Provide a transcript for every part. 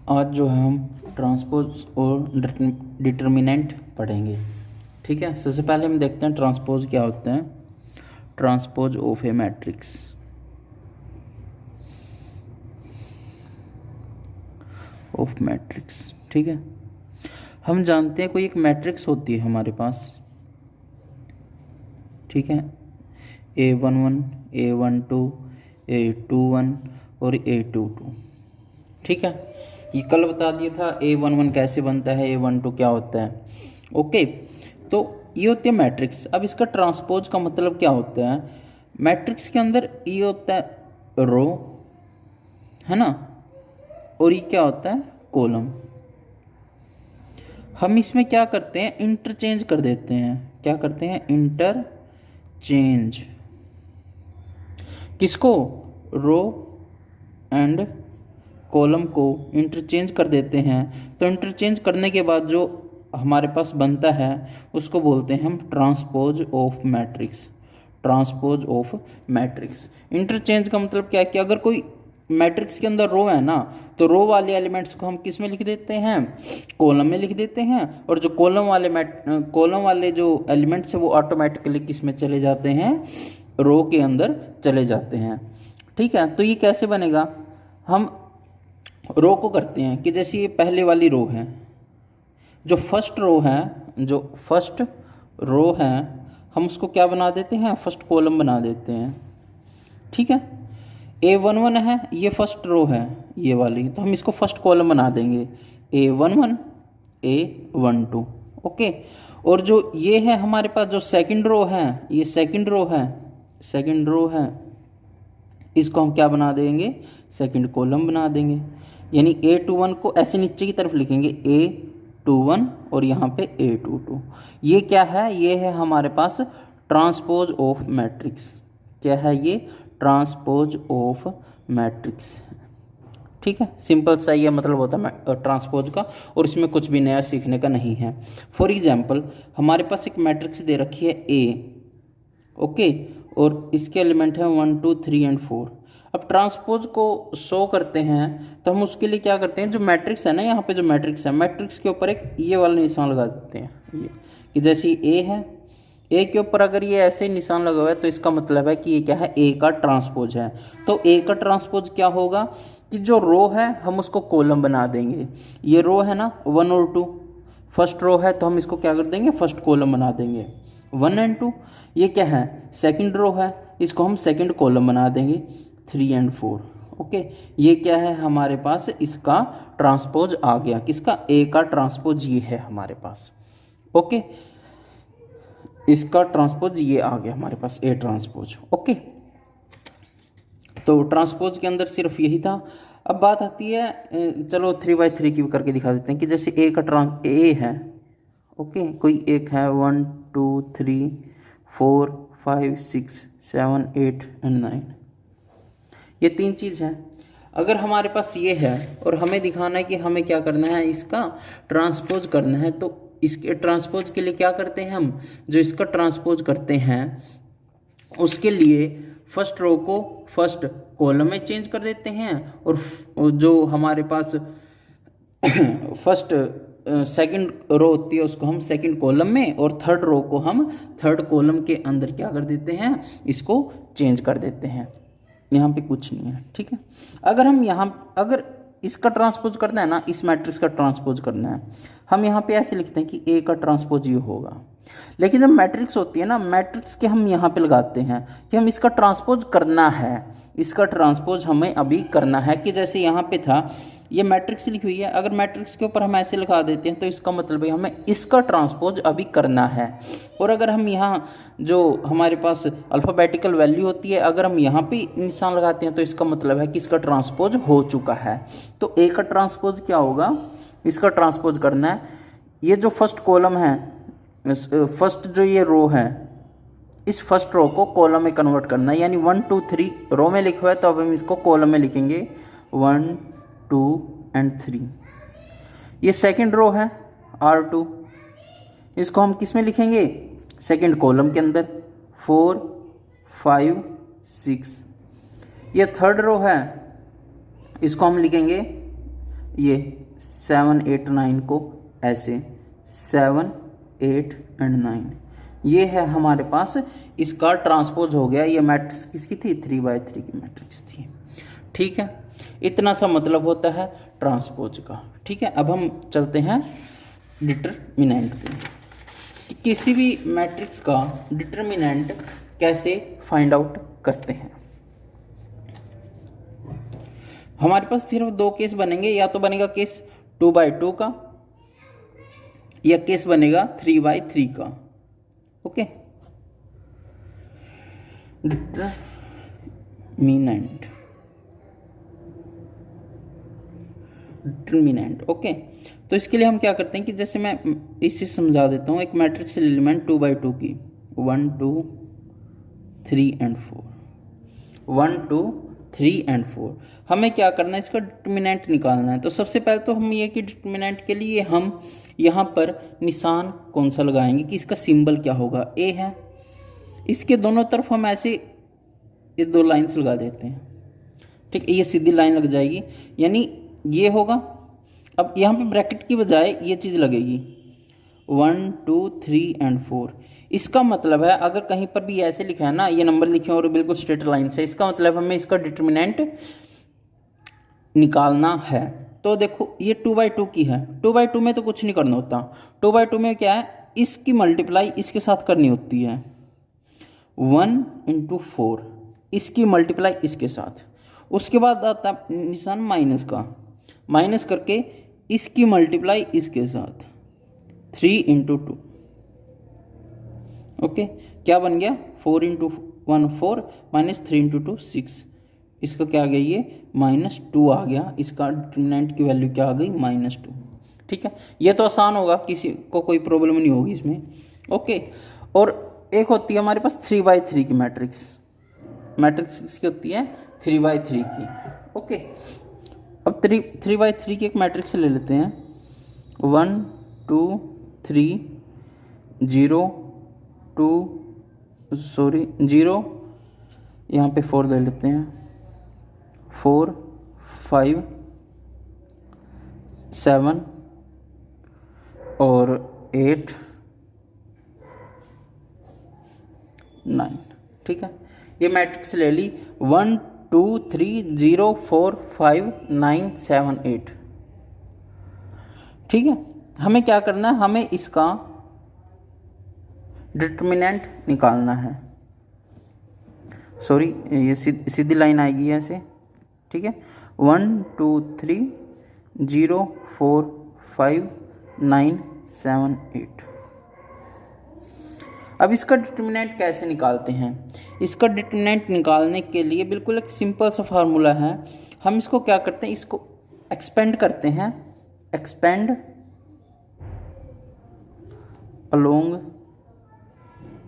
आज जो है हम ट्रांसपोज और डिटर्मिनेंट पढ़ेंगे। ठीक है, सबसे पहले हम देखते हैं ट्रांसपोज क्या होते हैं। Transpose of A matrix. Of matrix, ठीक है। हम जानते हैं कोई एक मैट्रिक्स होती है हमारे पास, ठीक है, A11, A12, A21 और A22। ठीक है, ये कल बता दिया था A11 कैसे बनता है, A12 क्या होता है। ओके, तो ये होती है मैट्रिक्स। अब इसका ट्रांसपोज का मतलब क्या होता है। मैट्रिक्स के अंदर ये होता है रो, है ना, और ये क्या होता है कॉलम। हम इसमें क्या करते हैं, इंटरचेंज कर देते हैं। क्या करते हैं, इंटरचेंज। किसको, रो एंड कॉलम को इंटरचेंज कर देते हैं। तो इंटरचेंज करने के बाद जो हमारे पास बनता है उसको बोलते हैं हम transpose of matrix. Transpose of matrix. Interchange का मतलब क्या है कि अगर कोई मैट्रिक्स के अंदर रो है ना, तो रो वाले एलिमेंट्स को हम किस में लिख देते हैं, कॉलम में लिख देते हैं। और जो कॉलम वाले जो एलिमेंट्स है वो ऑटोमेटिकली किस में चले जाते हैं, रो के अंदर चले जाते हैं। ठीक है, तो ये कैसे बनेगा, हम रो को करते हैं कि जैसे ये पहले वाली रो है, जो फर्स्ट रो है हम उसको क्या बना देते हैं, फर्स्ट कॉलम बना देते हैं। ठीक है, A11 है, ये फर्स्ट रो है ये वाली, तो हम इसको फर्स्ट कॉलम बना देंगे A11 A12। ओके, और जो ये है हमारे पास जो सेकंड रो है, ये सेकंड रो है, इसको हम क्या बना देंगे, सेकंड कॉलम बना देंगे। यानी A21 को ऐसे नीचे की तरफ लिखेंगे A21 और यहाँ पे A22। ये क्या है, ये है हमारे पास ट्रांसपोज ऑफ मैट्रिक्स। क्या है ये, ट्रांसपोज ऑफ मैट्रिक्स। ठीक है, सिंपल सा ये मतलब होता है ट्रांसपोज का, और इसमें कुछ भी नया सीखने का नहीं है। फॉर एग्जाम्पल हमारे पास एक मैट्रिक्स दे रखी है A, ओके, और इसके एलिमेंट हैं 1 2 3 और 4। अब ट्रांसपोज को शो करते हैं तो हम उसके लिए क्या करते हैं, जो मैट्रिक्स है ना, यहाँ पे जो मैट्रिक्स है, मैट्रिक्स के ऊपर एक ये वाला निशान लगा देते हैं। ये कि जैसे ए है, ए के ऊपर अगर ये ऐसे निशान लगा हुआ है तो इसका मतलब है कि ये क्या है, ए का ट्रांसपोज है। तो ए का ट्रांसपोज क्या होगा कि जो रो है हम उसको कॉलम बना देंगे। ये रो है ना 1 और 2, फर्स्ट रो है तो हम इसको क्या कर देंगे, फर्स्ट कॉलम बना देंगे 1 और 2। ये क्या है, सेकंड रो है, इसको हम सेकंड कॉलम बना देंगे 3 और 4। ओके, ये क्या है हमारे पास, इसका ट्रांसपोज आ गया, किसका, ए का ट्रांसपोज ये है हमारे पास। ओके, इसका ट्रांसपोज ये आ गया हमारे पास, ए ट्रांसपोज। ओके, तो ट्रांसपोज के अंदर सिर्फ यही था। अब बात आती है, चलो 3x3 की करके दिखा देते हैं कि जैसे ए का ए है, ओके, कोई एक है 1 2 3 4 5 6 7 8 और 9, ये 3 चीज़ है। अगर हमारे पास ये है और हमें दिखाना है कि हमें क्या करना है, इसका ट्रांसपोज करना है, तो इसके ट्रांसपोज के लिए क्या करते हैं हम, जो इसका ट्रांसपोज करते हैं उसके लिए फर्स्ट रो को फर्स्ट कॉलम में चेंज कर देते हैं, और जो हमारे पास फर्स्ट सेकंड रो होती है उसको हम सेकंड कॉलम में, और थर्ड रो को हम थर्ड कॉलम के अंदर क्या कर देते हैं, इसको चेंज कर देते हैं। यहाँ पे कुछ नहीं है। ठीक है, अगर इसका ट्रांसपोज करना है ना, इस मैट्रिक्स का ट्रांसपोज करना है, हम यहाँ पे ऐसे लिखते हैं कि ए का ट्रांसपोज ये होगा। लेकिन जब मैट्रिक्स होती है ना, मैट्रिक्स के हम यहाँ पे लगाते हैं कि हम इसका ट्रांसपोज करना है, इसका ट्रांसपोज हमें अभी करना है। कि जैसे यहाँ पे था, ये मैट्रिक्स लिखी हुई है, अगर मैट्रिक्स के ऊपर हम ऐसे लिखा देते हैं तो इसका मतलब है हमें इसका ट्रांसपोज अभी करना है। और अगर हम यहाँ जो हमारे पास अल्फ़ाबेटिकल वैल्यू होती है, अगर हम यहाँ पे निशान लगाते हैं तो इसका मतलब है कि इसका ट्रांसपोज हो चुका है। तो ए का ट्रांसपोज क्या होगा, इसका ट्रांसपोज करना है। ये जो फर्स्ट कॉलम है, फर्स्ट जो ये रो है, इस फर्स्ट रो को कॉलम में कन्वर्ट करना है। यानी 1 2 3 रो में लिखा हुआ है तो अब हम इसको कॉलम में लिखेंगे 1 2 और 3। ये सेकंड रो है R2, इसको हम किस में लिखेंगे, सेकंड कॉलम के अंदर 4 5 6। ये थर्ड रो है, इसको हम लिखेंगे ये 7 8 9 को ऐसे 7 8 एंड 9, ये है हमारे पास इसका ट्रांसपोज हो गया। ये मैट्रिक्स किसकी थी? 3x3 की मैट्रिक्स थी। ठीक है, इतना सा मतलब होता है ट्रांसपोज का। ठीक है, अब हम चलते हैं डिटरमिनेंट पे। किसी भी मैट्रिक्स का डिटरमिनेंट कैसे फाइंड आउट करते हैं। हमारे पास सिर्फ दो केस बनेंगे, या तो बनेगा केस 2x2 का या केस बनेगा 3x3 का। Okay, determinant. ओके, तो इसके लिए हम क्या करते हैं कि जैसे मैं इससे समझा देता हूँ। एक मैट्रिक्स एलिमेंट 2x2 की 1 2 3 एंड 4, 1 2 3 एंड 4, हमें क्या करना है? इसका डिटरमिनेंट निकालना है। तो सबसे पहले तो हम ये कि डिटरमिनेंट के लिए हम यहाँ पर निशान कौन सा लगाएंगे कि इसका सिंबल क्या होगा? ए है। इसके दोनों तरफ हम ऐसे ये दो लाइन्स लगा देते हैं। ठीक है, ये सीधी लाइन लग जाएगी, यानी ये होगा। अब यहाँ पे ब्रैकेट की बजाय ये चीज़ लगेगी 1 2 3 एंड 4। इसका मतलब है अगर कहीं पर भी ऐसे लिखा है ना, ये नंबर लिखे और बिल्कुल स्ट्रेट लाइन से, इसका मतलब हमें इसका डिटरमिनेंट निकालना है। तो देखो ये 2x2 की है। 2x2 में तो कुछ नहीं करना होता। 2x2 में क्या है? इसकी मल्टीप्लाई इसके साथ करनी होती है। 1 × 4, इसकी मल्टीप्लाई इसके साथ। उसके बाद आता है निशान माइनस का, माइनस करके इसकी मल्टीप्लाई इसके साथ 3 × 2। ओके, क्या बन गया? 4 × 1 4 -3 × 2 6। इसका क्या आ गया? ये -2 आ गया। इसका डिटरमिनेंट की वैल्यू क्या आ गई? -2। ठीक है, ये तो आसान होगा, किसी को कोई प्रॉब्लम नहीं होगी इसमें। ओके, और एक होती है हमारे पास 3x3 की मैट्रिक्स। मैट्रिक्स किसकी होती है? 3x3 की। ओके, अब 3x3 की एक मैट्रिक्स ले लेते हैं। 1 2 3 0 0, यहाँ पे 4 ले लेते हैं। 4 5 7 और 8 9। ठीक है, ये मैट्रिक्स ले ली। 1 2 3 0 4 5 9 7 8। ठीक है, हमें क्या करना है? हमें इसका डिटरमिनेंट निकालना है। सॉरी, ये सीधी लाइन आएगी ऐसे। ठीक है, 1 2 3 0 4 5 9 7 8। अब इसका डिटरमिनेंट कैसे निकालते हैं? इसका डिटरमिनेंट निकालने के लिए बिल्कुल एक सिंपल सा फार्मूला है। हम इसको क्या करते हैं? इसको एक्सपेंड करते हैं। एक्सपेंड अलोंग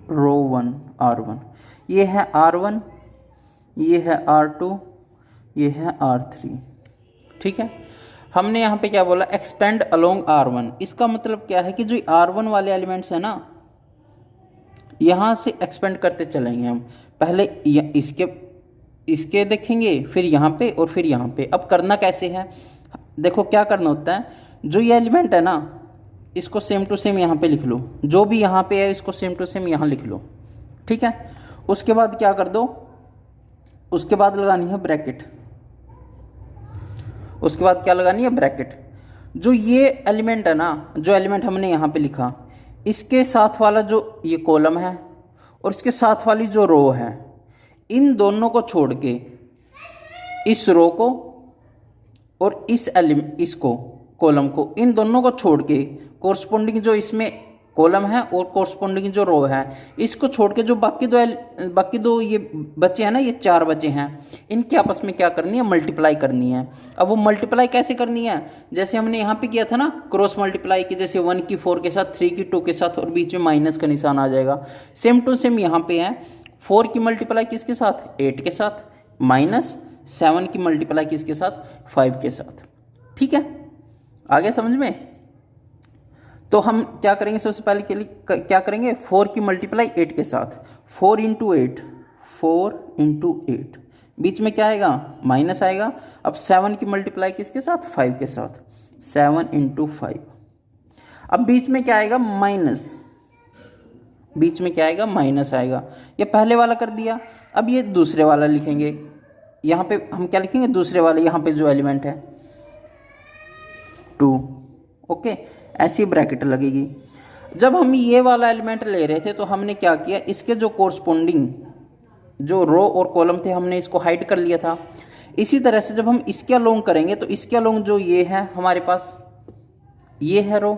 रो 1 R1। ये है R1, ये है R2, ये है R3। ठीक है, हमने यहाँ पे क्या बोला? Expand along R1। इसका मतलब क्या है कि जो R1 वाले एलिमेंट्स है ना, यहाँ से एक्सपेंड करते चलेंगे हम। पहले इसके देखेंगे, फिर यहाँ पे और फिर यहाँ पे। अब करना कैसे है? देखो क्या करना होता है, जो ये एलिमेंट है ना, इसको सेम टू सेम यहाँ पे लिख लो। जो भी यहाँ पे है इसको सेम टू सेम यहाँ लिख लो। ठीक है, उसके बाद क्या कर दो? उसके बाद लगानी है ब्रैकेट। उसके बाद क्या लगानी है? ब्रैकेट। जो ये एलिमेंट है ना, जो एलिमेंट हमने यहाँ पे लिखा, इसके साथ वाला जो ये कॉलम है और इसके साथ वाली जो रो है, इन दोनों को छोड़ के इस रो को और इसको कॉलम को, इन दोनों को छोड़ के कोरस्पोंडिंग जो इसमें कॉलम है और कोरस्पोंडिंग जो रो है, इसको छोड़ के जो बाकी दो ये बचे हैं ना, ये 4 बचे हैं, इनके आपस में क्या करनी है? मल्टीप्लाई करनी है। अब वो मल्टीप्लाई कैसे करनी है? जैसे हमने यहाँ पे किया था ना, क्रॉस मल्टीप्लाई की, जैसे 1 की 4 के साथ, 3 की 2 के साथ और बीच में माइनस का निशान आ जाएगा। सेम टू सेम यहाँ पे है। 4 की मल्टीप्लाई किसके साथ? 8 के साथ, माइनस 7 की मल्टीप्लाई किसके साथ? 5 के साथ। ठीक है, आ गया समझ में? तो हम क्या करेंगे? सबसे पहले के लिए क्या करेंगे? 4 की मल्टीप्लाई 8 के साथ। 4 × 8, 4 × 8 बीच में क्या आएगा, माइनस आएगा। अब 7 की मल्टीप्लाई किसके साथ, 5 के साथ, 7 × 5। अब बीच में क्या आएगा, माइनस, बीच में क्या आएगा, माइनस आएगा। ये पहले वाला कर दिया। अब ये दूसरे वाला लिखेंगे, यहाँ पे हम क्या लिखेंगे, दूसरे वाले, यहाँ पे जो एलिमेंट है 2। ओके, ऐसी ब्रैकेट लगेगी। जब हम ये वाला एलिमेंट ले रहे थे तो हमने क्या किया, इसके जो कोरस्पोंडिंग जो रो और कॉलम थे हमने इसको हाइड कर लिया था। इसी तरह से जब हम इसके अलोंग करेंगे तो इसके अलोंग जो ये है हमारे पास, ये है रो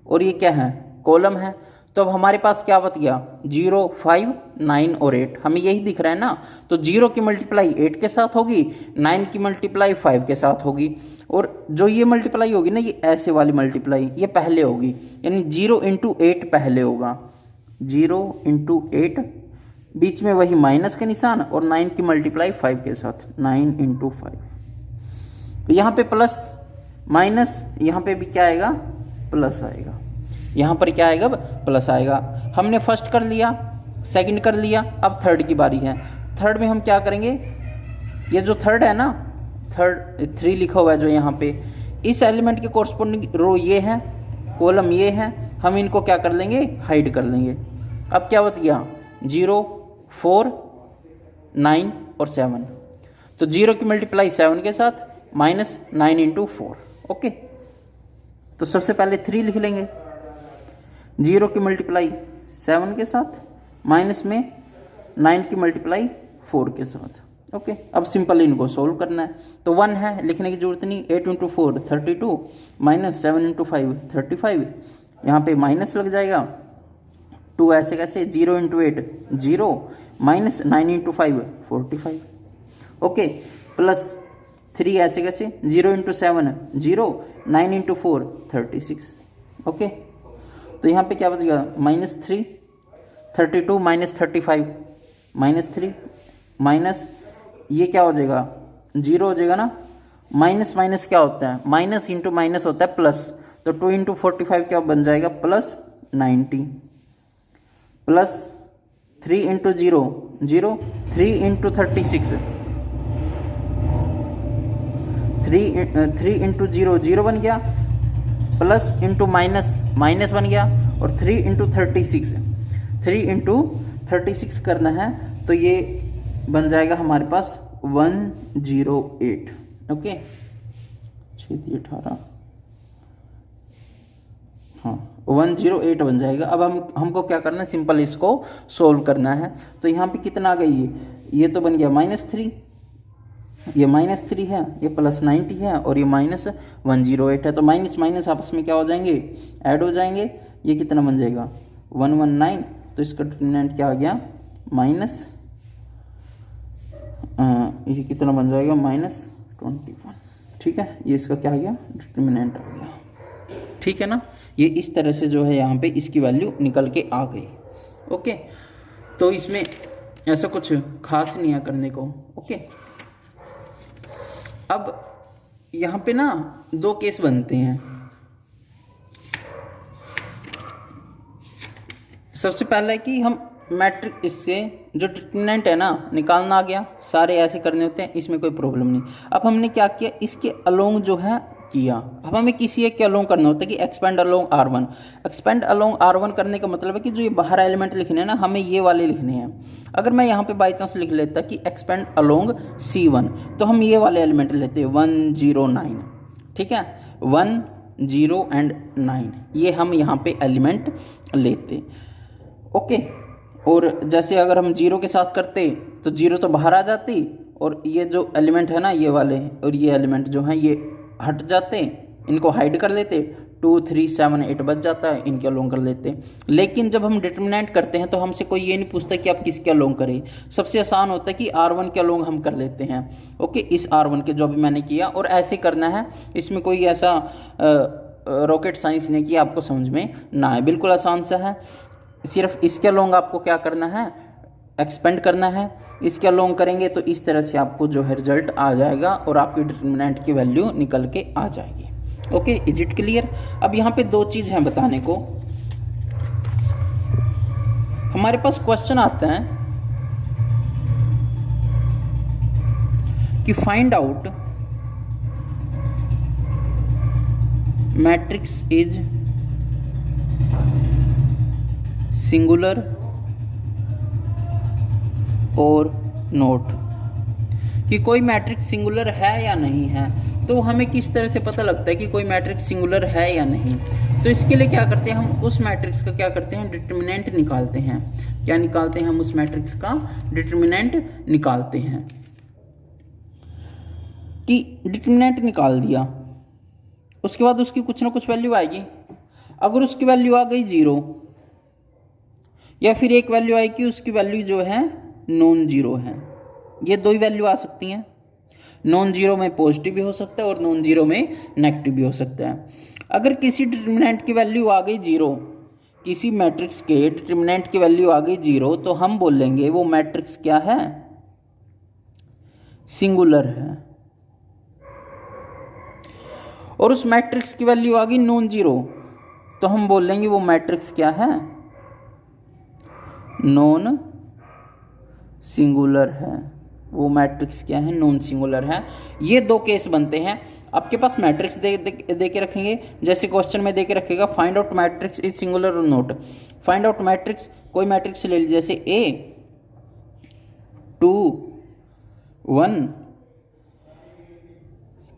और ये क्या है, कॉलम है। तो अब हमारे पास क्या बच गया, 0, 5, 9 और 8, हमें यही दिख रहा है ना। तो 0 की मल्टीप्लाई 8 के साथ होगी, 9 की मल्टीप्लाई 5 के साथ होगी, और जो ये मल्टीप्लाई होगी ना, ये ऐसे वाली मल्टीप्लाई ये पहले होगी, यानी 0 × 8 पहले होगा, 0 × 8, बीच में वही माइनस का निशान, और 9 की मल्टीप्लाई 5 के साथ, 9 × 5। तो यहाँ पे प्लस माइनस, यहाँ पे भी क्या आएगा, प्लस आएगा, यहाँ पर क्या आएगा, प्लस आएगा। हमने फर्स्ट कर लिया, सेकंड कर लिया, अब थर्ड की बारी है। थर्ड में हम क्या करेंगे, ये जो थर्ड है ना, थर्ड 3 लिखा हुआ है जो यहाँ पे, इस एलिमेंट के कोरस्पोंडिंग रो ये है, कॉलम ये है, हम इनको क्या कर लेंगे, हाइड कर लेंगे। अब क्या बच गया, 0, 4, 9 और 7। तो 0 की मल्टीप्लाई 7 के साथ, माइनस 9 × 4। ओके, तो सबसे पहले 3 लिख लेंगे, 0 की मल्टीप्लाई 7 के साथ, माइनस में 9 की मल्टीप्लाई 4 के साथ। ओके, अब सिंपल इनको सोल्व करना है। तो 1 है, लिखने की जरूरत नहीं, 8 × 4 32, माइनस 7 × 5 35, यहाँ पे माइनस लग जाएगा, 2 ऐसे कैसे, 0 × 8 0, माइनस 9 × 5 45। ओके, प्लस 3 ऐसे कैसे, 0 × 7 0, 9 × 4 36। ओके, तो यहाँ पे क्या बचेगा, -3, 32 माइनस 35, -3, माइनस ये क्या हो जाएगा, 0 हो जाएगा ना। माइनस माइनस क्या होता है, माइनस इंटू माइनस होता है प्लस, तो 2 × 45 क्या बन जाएगा, प्लस 90, प्लस 3 × 0 0, 3 × 36, 3 × 0 0 बन गया, प्लस इंटू माइनस माइनस बन गया, और 3 × 36, 3 × 36 करना है, तो ये बन जाएगा हमारे पास 108। ओके, 18, हाँ 108 बन जाएगा। अब हमको क्या करना है, सिंपल इसको सोल्व करना है। तो यहाँ पे कितना आ गई, ये तो बन गया -3, ये -3 है, ये प्लस 90 है, और ये -108 है। तो माइनस माइनस आपस में क्या हो जाएंगे, ऐड हो जाएंगे। ये कितना बन जाएगा, 119। तो इसका डिटरमिनेंट क्या आ गया, माइनस, ये कितना बन जाएगा, -21। ठीक है, ये इसका क्या आ गया, डिटरमिनेंट आ गया। ठीक है ना, ये इस तरह से जो है यहाँ पे इसकी वैल्यू निकल के आ गई। ओके, तो इसमें ऐसा कुछ खास नहीं है करने को। ओके, अब यहाँ पे ना 2 केस बनते हैं। सबसे पहला है कि हम मैट्रिक, इससे जो डिटरमिनेंट है ना निकालना आ गया, सारे ऐसे करने होते हैं, इसमें कोई प्रॉब्लम नहीं। अब हमने क्या किया, इसके अलोंग जो है किया। अब हमें किसी एक के अलोंग करना होता है कि expand along R1। Expand along R1 करने का मतलब है कि जो ये बाहर एलिमेंट लिखने हैं ना, हमें ये वाले लिखने हैं। अगर मैं यहाँ पे बाई चांस लिख लेता कि एक्सपेंड अलोंग C1, तो हम ये वाले एलिमेंट लेते 1 0 9। ठीक है, 1 0 और 9, ये हम यहाँ पे एलिमेंट लेते। ओके, और जैसे अगर हम 0 के साथ करते तो 0 तो बाहर आ जाती, और ये जो एलिमेंट है ना ये वाले, और ये एलिमेंट जो हैं ये हट जाते, इनको हाइड कर लेते, 2 3 7 8 बच जाता है, इनके अलोंग कर लेते। लेकिन जब हम डिटरमिनेंट करते हैं तो हमसे कोई ये नहीं पूछता कि आप किसके अलोंग करें। सबसे आसान होता है कि R1 के अलोंग हम कर लेते हैं। ओके, इस R1 के जो भी मैंने किया, और ऐसे करना है। इसमें कोई ऐसा रॉकेट साइंस नहीं कि आपको समझ में ना आए, बिल्कुल आसान सा है। सिर्फ इसके अलोंग आपको क्या करना है, एक्सपेंड करना है। इसके अलोंग करेंगे तो इस तरह से आपको जो है रिजल्ट आ जाएगा, और आपकी डिटरमिनेंट की वैल्यू निकल के आ जाएगी। Okay, is it clear. अब यहाँ पे 2 चीज़ हैं बताने को। हमारे पास क्वेश्चन आता है कि find out matrix is singular और नोट, कि कोई मैट्रिक्स सिंगुलर है या नहीं है। तो हमें किस तरह से पता लगता है कि कोई मैट्रिक्स सिंगुलर है या नहीं? तो इसके लिए क्या करते हैं, हम उस मैट्रिक्स का क्या करते हैं, डिटर्मिनेंट निकालते हैं। क्या निकालते हैं? हम उस मैट्रिक्स का डिटर्मिनेंट निकालते हैं। कि डिटर्मिनेंट निकाल दिया, उसके बाद उसकी कुछ ना कुछ वैल्यू आएगी। अगर उसकी वैल्यू आ गई 0 या फिर एक वैल्यू आएगी उसकी वैल्यू जो है नॉन जीरो है, ये दो ही वैल्यू आ सकती हैं। नॉन जीरो में पॉजिटिव भी हो सकता है और नॉन जीरो में नेगेटिव भी हो सकता है। अगर किसी डिटर्मिनेंट की वैल्यू आ गई 0, किसी मैट्रिक्स के डिटर्मिनेंट की वैल्यू आ गई 0, तो हम बोलेंगे वो मैट्रिक्स क्या है, सिंगुलर है। और उस मैट्रिक्स की वैल्यू आ गई नॉन जीरो, तो हम बोलेंगे वो मैट्रिक्स क्या है, नॉन सिंगुलर है। वो मैट्रिक्स क्या है, नॉन सिंगुलर है। ये दो केस बनते हैं। आपके पास मैट्रिक्स दे के रखेंगे, जैसे क्वेश्चन में दे के रखेगा find out matrix is singular और नॉट। फाइंड आउट मैट्रिक्स, कोई मैट्रिक्स ले लीजिए, जैसे A 2 1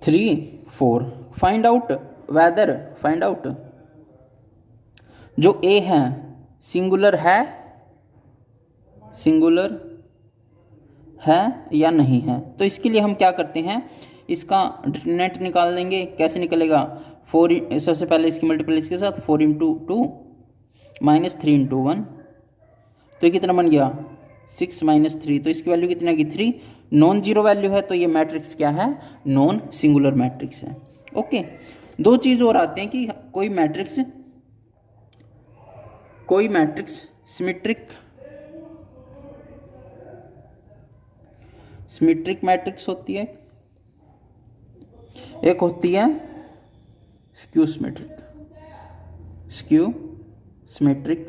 3 4। Find out whether, find out जो A है सिंगुलर है, सिंगुलर है या नहीं है। तो इसके लिए हम क्या करते हैं, इसका डिटर्मिनेंट निकाल लेंगे। कैसे निकलेगा, 4, सबसे पहले इसकी मल्टीपल इसके साथ 4 × 2 -3 × 1, तो ये कितना बन गया 6 - 3, तो इसकी वैल्यू कितनी आएगी 3। नॉन जीरो वैल्यू है तो ये मैट्रिक्स क्या है, नॉन सिंगुलर मैट्रिक्स है। ओके, दो चीज़ और आते हैं कि कोई मैट्रिक्स सिमेट्रिक मैट्रिक्स होती है, एक होती है स्क्यू सिमेट्रिक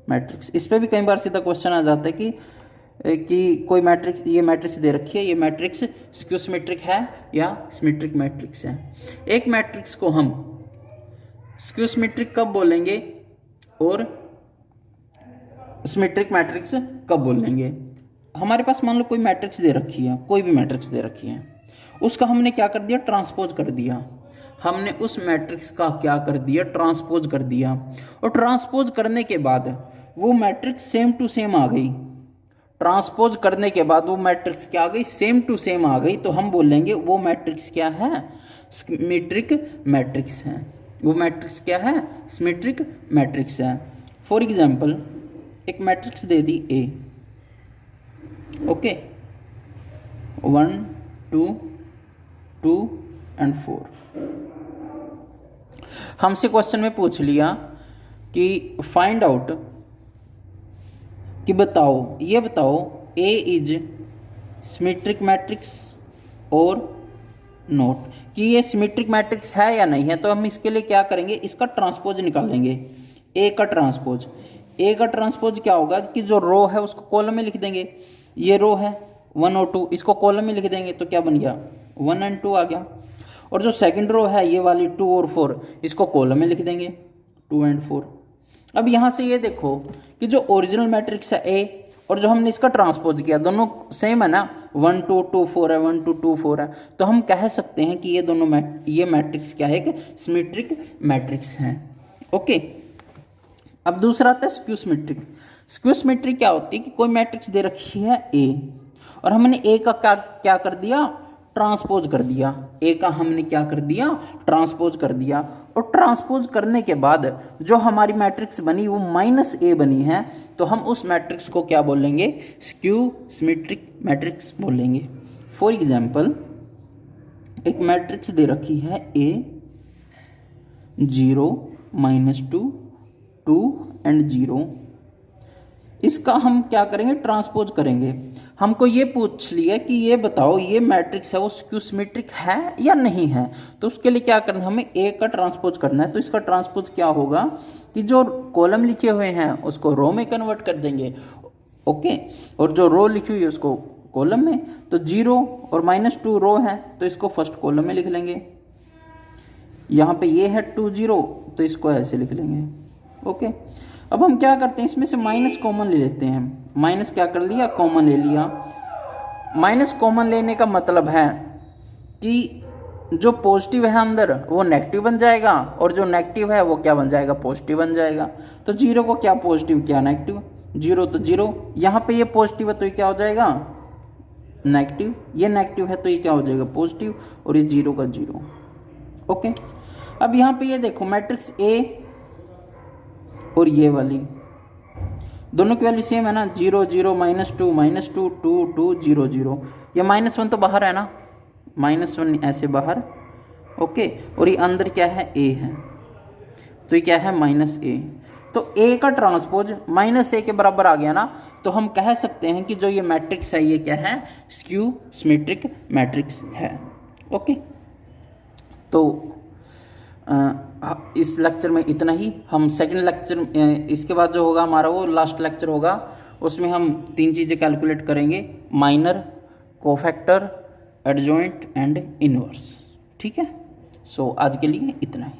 मैट्रिक्स। इस पे भी कई बार सीधा क्वेश्चन आ जाता है कि कोई मैट्रिक्स, ये मैट्रिक्स दे रखी है, ये मैट्रिक्स स्क्यू सिमेट्रिक है या सिमेट्रिक मैट्रिक्स है। एक मैट्रिक्स को हम स्क्यू सिमेट्रिक कब बोलेंगे और सिमेट्रिक मैट्रिक्स कब बोलेंगे। हमारे पास मान लो कोई मैट्रिक्स दे रखी है, कोई भी मैट्रिक्स दे रखी है, उसका हमने क्या कर दिया, ट्रांसपोज कर दिया। हमने उस मैट्रिक्स का क्या कर दिया, ट्रांसपोज कर दिया। और ट्रांसपोज करने के बाद वो मैट्रिक्स सेम टू सेम आ गई। ट्रांसपोज करने के बाद वो मैट्रिक्स क्या आ गई, सेम टू सेम आ गई, तो हम बोलेंगे वो मैट्रिक्स क्या है, सिमेट्रिक मैट्रिक्स है। वो मैट्रिक्स क्या है, सिमेट्रिक मैट्रिक्स है। फॉर एग्जाम्पल एक matrix they the A, okay, 1 2 2 और 4। हमसे क्वेश्चन में पूछ लिया कि फाइंड आउट, कि बताओ, ये बताओ A इज सिमेट्रिक मैट्रिक्स और नोट, कि ये सिमेट्रिक मैट्रिक्स है या नहीं है। तो हम इसके लिए क्या करेंगे, इसका ट्रांसपोज निकालेंगे। A का ट्रांसपोज, A का ट्रांसपोज क्या होगा कि जो रो है उसको कॉलम में लिख देंगे। ये रो है 1 और 2, इसको कॉलम में लिख देंगे, तो क्या बन गया 1 और 2 आ गया। और जो सेकंड रो है ये वाली 2 और 4, इसको कॉलम में लिख देंगे 2 और 4। अब यहाँ से ये देखो कि जो ओरिजिनल मैट्रिक्स है A और जो हमने इसका ट्रांसपोज किया, दोनों सेम है ना, 1 2 2 4 है, 1 2 2 4 है। तो हम कह सकते हैं कि ये दोनों ये मैट्रिक्स क्या है, एक सिमेट्रिक मैट्रिक्स है। ओके, अब दूसरा आता है स्क्यू सिमेट्रिक। स्क्यू सिमेट्रिक क्या होती है कि कोई मैट्रिक्स दे रखी है A और हमने A का क्या कर दिया, ट्रांसपोज कर दिया। A का हमने क्या कर दिया, ट्रांसपोज कर दिया। और ट्रांसपोज करने के बाद जो हमारी मैट्रिक्स बनी वो -A बनी है, तो हम उस मैट्रिक्स को क्या बोलेंगे, स्क्यू सिमेट्रिक मैट्रिक्स बोलेंगे। फॉर एग्जाम्पल एक मैट्रिक्स दे रखी है A 0 -2 2 और 0, इसका हम क्या करेंगे, ट्रांसपोज करेंगे। हमको ये पूछ लिया कि ये बताओ ये मैट्रिक्स है वो स्क्यू सिमेट्रिक है या नहीं है। तो उसके लिए क्या करना है, हमें A का ट्रांसपोज करना है। तो इसका ट्रांसपोज क्या होगा कि जो कॉलम लिखे हुए हैं उसको रो में कन्वर्ट कर देंगे, ओके, और जो रो लिखी हुई है उसको कॉलम में, तो 0 और -2 रो है तो इसको फर्स्ट कॉलम में लिख लेंगे। यहाँ पे ये है 2 0 तो इसको ऐसे लिख लेंगे। ओके, अब हम क्या करते हैं, इसमें से माइनस कॉमन ले लेते हैं। माइनस क्या कर लिया, कॉमन ले लिया। माइनस कॉमन लेने का मतलब है कि जो पॉजिटिव है अंदर वो नेगेटिव बन जाएगा और जो नेगेटिव है वो क्या बन जाएगा, पॉजिटिव बन जाएगा। तो 0 को क्या पॉजिटिव क्या नेगेटिव, 0 तो 0, यहाँ पे ये पॉजिटिव है तो ये क्या हो जाएगा नेगेटिव, ये नेगेटिव है तो ये क्या हो जाएगा पॉजिटिव, और ये 0 का 0। ओके, अब यहाँ पे ये देखो मैट्रिक्स A और ये वाली दोनों की वैल्यू सेम है ना, 0 0 -2 2 2 0 0। ये -1 तो बाहर है ना, -1 ऐसे बाहर। ओके, और ये अंदर क्या है, A है, तो ये क्या है -A। तो A का ट्रांसपोज -A के बराबर आ गया ना, तो हम कह सकते हैं कि जो ये मैट्रिक्स है ये क्या है, स्क्यू सिमेट्रिक मैट्रिक्स है। ओके, तो इस लेक्चर में इतना ही। हम सेकंड लेक्चर, इसके बाद जो होगा हमारा वो लास्ट लेक्चर होगा, उसमें हम 3 चीज़ें कैलकुलेट करेंगे, minor, cofactor, adjoint and inverse. ठीक है, सो आज के लिए इतना ही।